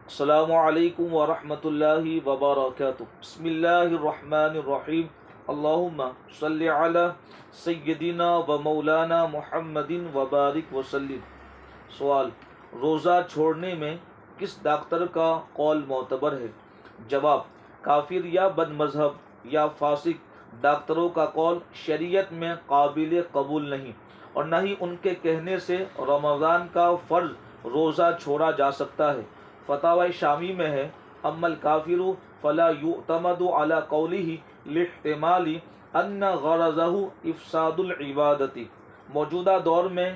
السلام علیکم ورحمۃ اللہ وبرکاتہ۔ بسم اللہ الرحمن الرحیم۔ اللہم صلی علی سیدنا و مولانا محمد وبارک وسلم۔ سوال: روزہ چھوڑنے میں کس ڈاکٹر کا قول معتبر ہے؟ جواب: کافر یا بد مذہب یا فاسق ڈاکٹروں کا قول شریعت میں قابل قبول نہیں، اور نہ ہی ان کے کہنے سے رمضان کا فرض روزہ چھوڑا جا سکتا ہے۔ فتاوی شامی میں ہے: اما الکافر فلا یعتمد علی قولہ لاحتمال ان غرضہ افساد العبادت۔ موجودہ دور میں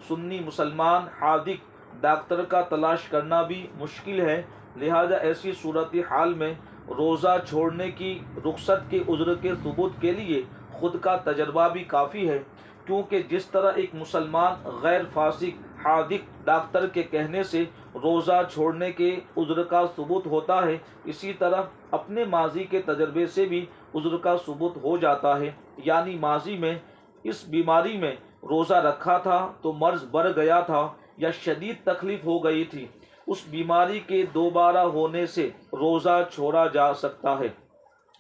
سنی مسلمان حاذق ڈاکٹر کا تلاش کرنا بھی مشکل ہے، لہذا ایسی صورتحال میں روزہ چھوڑنے کی رخصت کے عذر کے ثبوت کے لیے خود کا تجربہ بھی کافی ہے، کیونکہ جس طرح ایک مسلمان غیر فاسق حاذق ڈاکٹر کے کہنے سے روزہ چھوڑنے کے عذر کا ثبوت ہوتا ہے، اسی طرح اپنے ماضی کے تجربے سے بھی عذر کا ثبوت ہو جاتا ہے، یعنی ماضی میں اس بیماری میں روزہ رکھا تھا تو مرض بڑھ گیا تھا یا شدید تکلیف ہو گئی تھی، اس بیماری کے دوبارہ ہونے سے روزہ چھوڑا جا سکتا ہے۔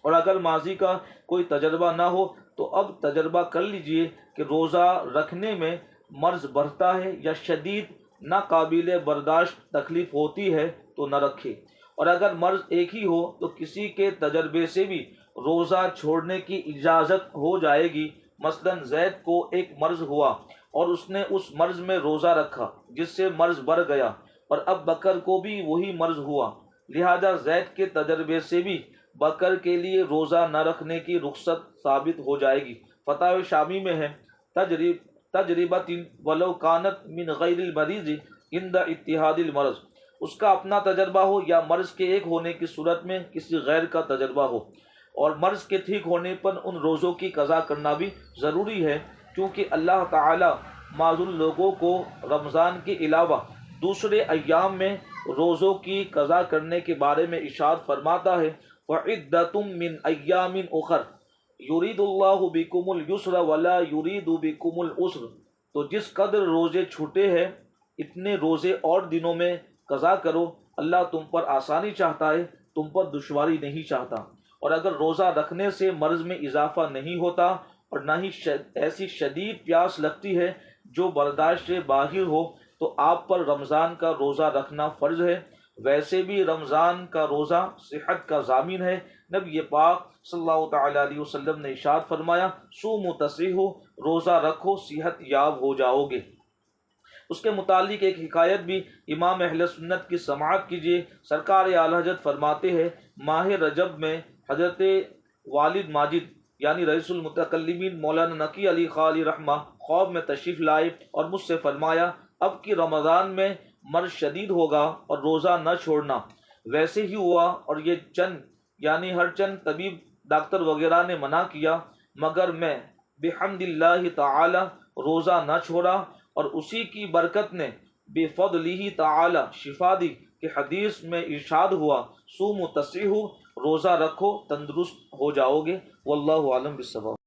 اور اگر ماضی کا کوئی تجربہ نہ ہو تو اب تجربہ کر لیجئے کہ روزہ رکھنے میں مرض بڑھتا ہے یا شدید ناقابل برداشت تکلیف ہوتی ہے تو نہ رکھے، اور اگر مرض ایک ہی ہو تو کسی کے تجربے سے بھی روزہ چھوڑنے کی اجازت ہو جائے گی۔ مثلا زید کو ایک مرض ہوا اور اس نے اس مرض میں روزہ رکھا جس سے مرض بڑھ گیا، اور اب بکر کو بھی وہی مرض ہوا، لہذا زید کے تجربے سے بھی بکر کے لیے روزہ نہ رکھنے کی رخصت ثابت ہو جائے گی۔ فتاوی شامی میں ہے: تجربۃ ولو کانت من غیر المریض عند اتحاد المرض۔ اس کا اپنا تجربہ ہو یا مرض کے ایک ہونے کی صورت میں کسی غیر کا تجربہ ہو، اور مرض کے ٹھیک ہونے پر ان روزوں کی قضا کرنا بھی ضروری ہے، کیونکہ اللہ تعالی معذور لوگوں کو رمضان کے علاوہ دوسرے ایام میں روزوں کی قضا کرنے کے بارے میں ارشاد فرماتا ہے: وَعِدَّةٌ مِّنْ أَيَّامٍ أُخَرَ يُرِيدُ اللَّهُ بِكُمُ الْيُسْرَ وَلَا يُرِيدُ بِكُمُ الْعُسْرَ۔ تو جس قدر روزے چھوٹے ہیں اتنے روزے اور دنوں میں قضا کرو، اللہ تم پر آسانی چاہتا ہے، تم پر دشواری نہیں چاہتا۔ اور اگر روزہ رکھنے سے مرض میں اضافہ نہیں ہوتا اور نہ ہی ایسی شدید پیاس لگتی ہے جو برداشت سے باہر ہو تو آپ پر رمضان کا روزہ رکھنا فرض ہے۔ ویسے بھی رمضان کا روزہ صحت کا ضامن ہے۔ نبی پاک صلی اللہ تعالیٰ علیہ وسلم نے ارشاد فرمایا: صوموا تصیحوا، روزہ رکھو صحت یاب ہو جاؤ گے۔ اس کے متعلق ایک حکایت بھی امام اہل سنت کی سماعت کیجیے۔ سرکار اعلی حضرت فرماتے ہیں: ماہ رجب میں حضرت والد ماجد یعنی رئیس المتکلمین مولانا نقی علی خاں علیہ رحمہ خواب میں تشریف لائے اور مجھ سے فرمایا: اب کی رمضان میں مرض شدید ہوگا اور روزہ نہ چھوڑنا۔ ویسے ہی ہوا، اور یہ ہر چند طبیب ڈاکٹر وغیرہ نے منع کیا، مگر میں بحمد اللہ تعالی روزہ نہ چھوڑا، اور اسی کی برکت نے بفضلہ تعالی شفا دی کہ حدیث میں ارشاد ہوا: صوموا تصیحوا، روزہ رکھو تندرست ہو جاؤ گے۔ واللہ اعلم بالصواب۔